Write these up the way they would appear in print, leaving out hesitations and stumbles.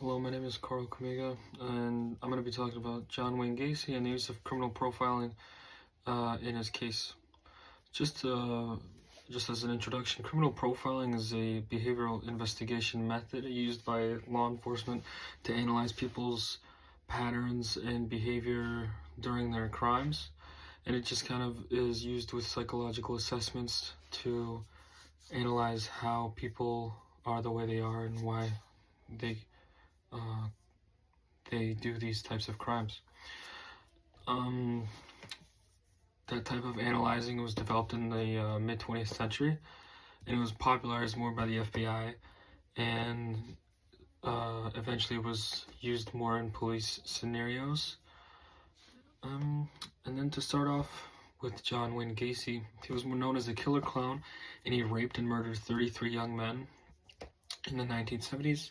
Hello, my name is Carl Kamiga, and I'm going to be talking about John Wayne Gacy and the use of criminal profiling in his case. Just, uh, just as an introduction, criminal profiling is a behavioral investigation method used by law enforcement to analyze people's patterns and behavior during their crimes, and it just kind of is used with psychological assessments to analyze how people are the way they are and why they uh, they do these types of crimes. Um, that type of analyzing was developed in the mid 20th century, and it was popularized more by the FBI, and eventually was used more in police scenarios. And then to start off with John Wayne Gacy, he was more known as a killer clown, and he raped and murdered 33 young men in the 1970s.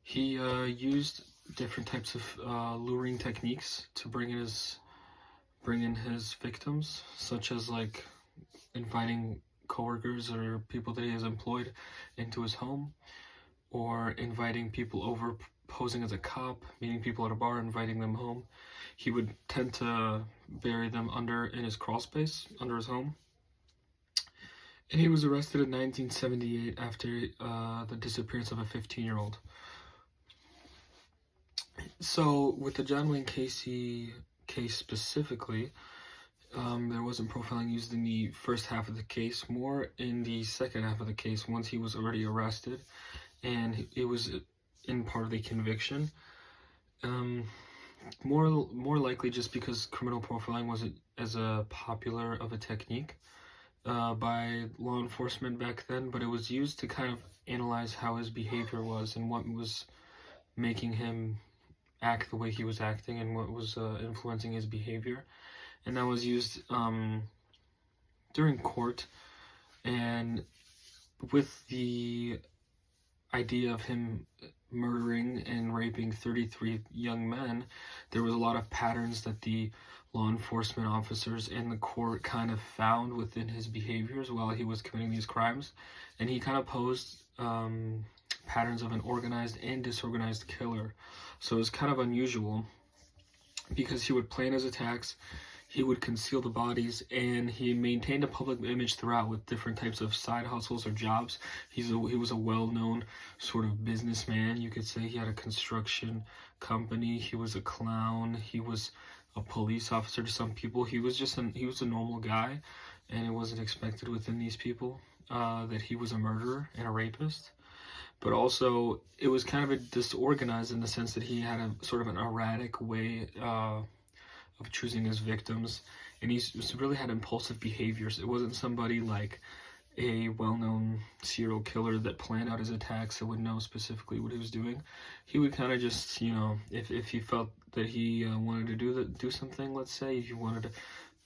He used different types of luring techniques to bring in his victims, such as like inviting coworkers or people that he has employed into his home, or inviting people over posing as a cop, meeting people at a bar, inviting them home. He would tend to bury them in his crawl space under his home. And he was arrested in 1978 after the disappearance of a 15-year-old. So with the John Wayne Gacy case specifically, there wasn't profiling used in the first half of the case, more in the second half of the case once he was already arrested and it was in part of the conviction. More likely just because criminal profiling wasn't as popular of a technique by law enforcement back then, but it was used to kind of analyze how his behavior was and what was making him act the way he was acting and what was influencing his behavior. And that was used during court, and with the idea of him murdering and raping 33 young men, there was a lot of patterns that the law enforcement officers and the court kind of found within his behaviors while he was committing these crimes, and he kind of posed patterns of an organized and disorganized killer. So it was kind of unusual because he would plan his attacks, he would conceal the bodies, and he maintained a public image throughout with different types of side hustles or jobs. He was a well-known sort of businessman, you could say. He had a construction company, he was a clown, he was a police officer to some people. He was a normal guy, and it wasn't expected within these people that he was a murderer and a rapist. But also, it was kind of disorganized in the sense that he had a sort of an erratic way of choosing his victims, and he really had impulsive behaviors. It wasn't somebody like a well-known serial killer that planned out his attacks that would know specifically what he was doing. He would kind of just, if he felt that he wanted to do something, let's say, if he wanted to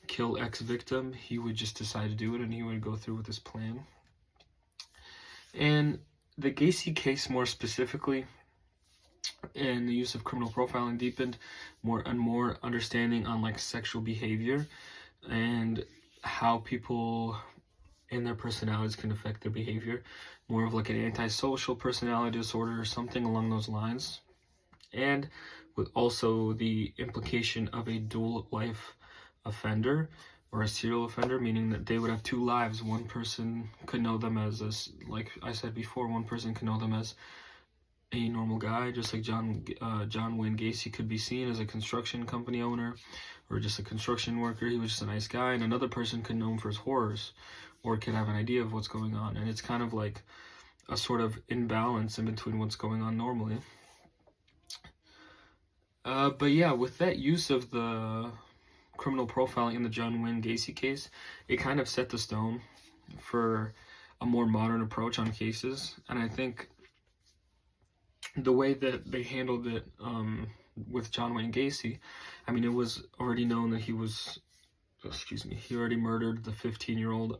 kill X-victim, he would just decide to do it, and he would go through with his plan. And the Gacy case more specifically, and the use of criminal profiling deepened more understanding on like sexual behavior and how people and their personalities can affect their behavior, more of like an antisocial personality disorder or something along those lines, and with also the implication of a dual life offender or a serial offender, meaning that they would have two lives. One person could know them as like I said before, one person could know them as a normal guy, just like John Wayne Gacy could be seen as a construction company owner or just a construction worker. He was just a nice guy, and another person could know him for his horrors or could have an idea of what's going on, and it's kind of like a sort of imbalance in between what's going on normally. But yeah, with that use of the criminal profiling in the John Wayne Gacy case, it kind of set the stone for a more modern approach on cases, and I think the way that they handled it with John Wayne Gacy, I mean, it was already known that he already murdered the 15-year-old.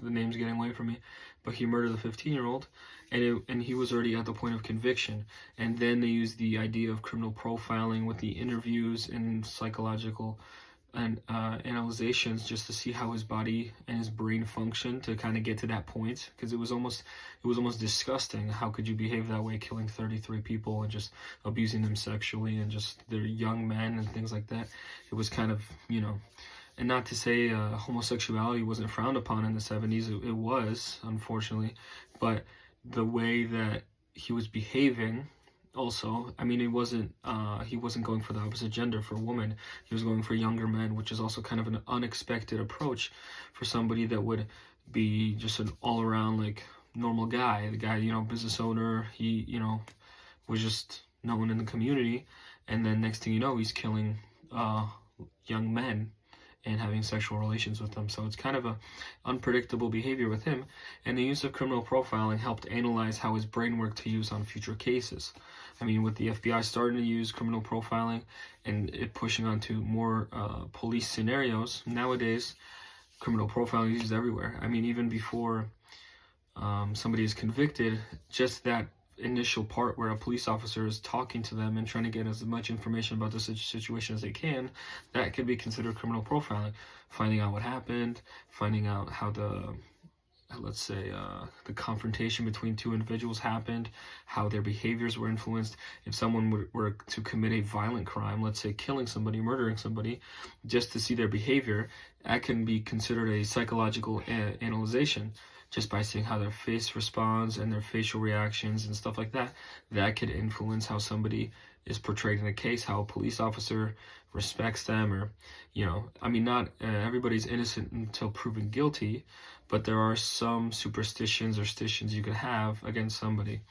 The name's getting away from me, but he murdered the 15-year-old, and he was already at the point of conviction. And then they used the idea of criminal profiling with the interviews and psychological analyzations just to see how his body and his brain function to kind of get to that point, because it was almost disgusting. How could you behave that way, killing 33 people and just abusing them sexually, and just they're young men and things like that. It was kind of, and not to say homosexuality wasn't frowned upon in the 70s, it was, unfortunately, but the way that he was behaving also, I mean, he wasn't going for the opposite gender, for women. He was going for younger men, which is also kind of an unexpected approach for somebody that would be just an all-around, like, normal guy. The guy, business owner, he, was just known in the community, and then next thing you know, he's killing young men and having sexual relations with them. So it's kind of a unpredictable behavior with him, and the use of criminal profiling helped analyze how his brain worked to use on future cases. I mean, with the FBI starting to use criminal profiling and it pushing onto more police scenarios, nowadays criminal profiling is used everywhere. I mean, even before somebody is convicted, just that initial part where a police officer is talking to them and trying to get as much information about the situation as they can, that could be considered criminal profiling. Finding out what happened, finding out how the, let's say, the confrontation between two individuals happened, how their behaviors were influenced. If someone were to commit a violent crime, let's say killing somebody, murdering somebody, just to see their behavior, that can be considered a psychological analyzation. Just by seeing how their face responds and their facial reactions and stuff like that, that could influence how somebody is portrayed in a case, how a police officer respects them, or, I mean, not everybody's innocent until proven guilty, but there are some superstitions or stitions you could have against somebody.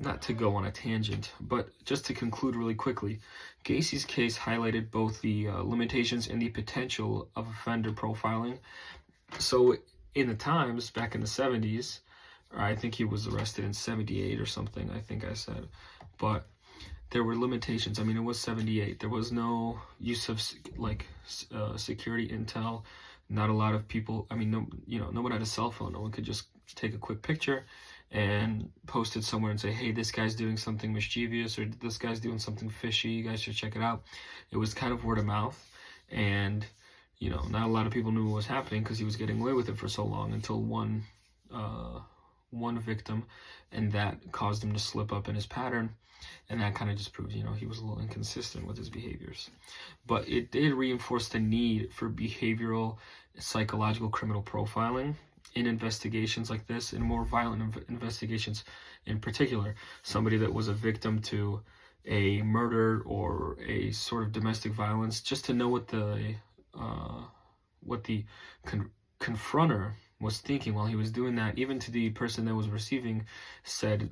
Not to go on a tangent, but just to conclude really quickly, Gacy's case highlighted both the limitations and the potential of offender profiling. So in the times, back in the 70s, I think he was arrested in 78 or something, I think I said, but there were limitations. I mean, it was 78. There was no use of, security intel. Not a lot of people, I mean, no one had a cell phone. No one could just take a quick picture and post it somewhere and say, hey, this guy's doing something mischievous, or this guy's doing something fishy, you guys should check it out. It was kind of word of mouth, and not a lot of people knew what was happening because he was getting away with it for so long, until one victim, and that caused him to slip up in his pattern, and that kind of just proved, he was a little inconsistent with his behaviors. But it did reinforce the need for behavioral, psychological criminal profiling in investigations like this, in more violent investigations in particular. Somebody that was a victim to a murder or a sort of domestic violence, just to know what the confronter was thinking while he was doing that, even to the person that was receiving said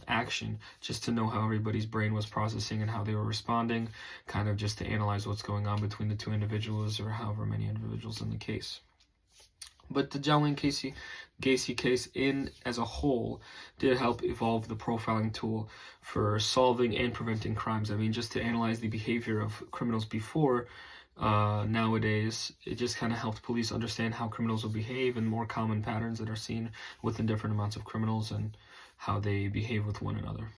action, just to know how everybody's brain was processing and how they were responding, kind of just to analyze what's going on between the two individuals, or however many individuals in the case. But the Jolene Gacy case as a whole did help evolve the profiling tool for solving and preventing crimes. I mean, just to analyze the behavior of criminals before, nowadays, it just kind of helped police understand how criminals will behave, and more common patterns that are seen within different amounts of criminals and how they behave with one another.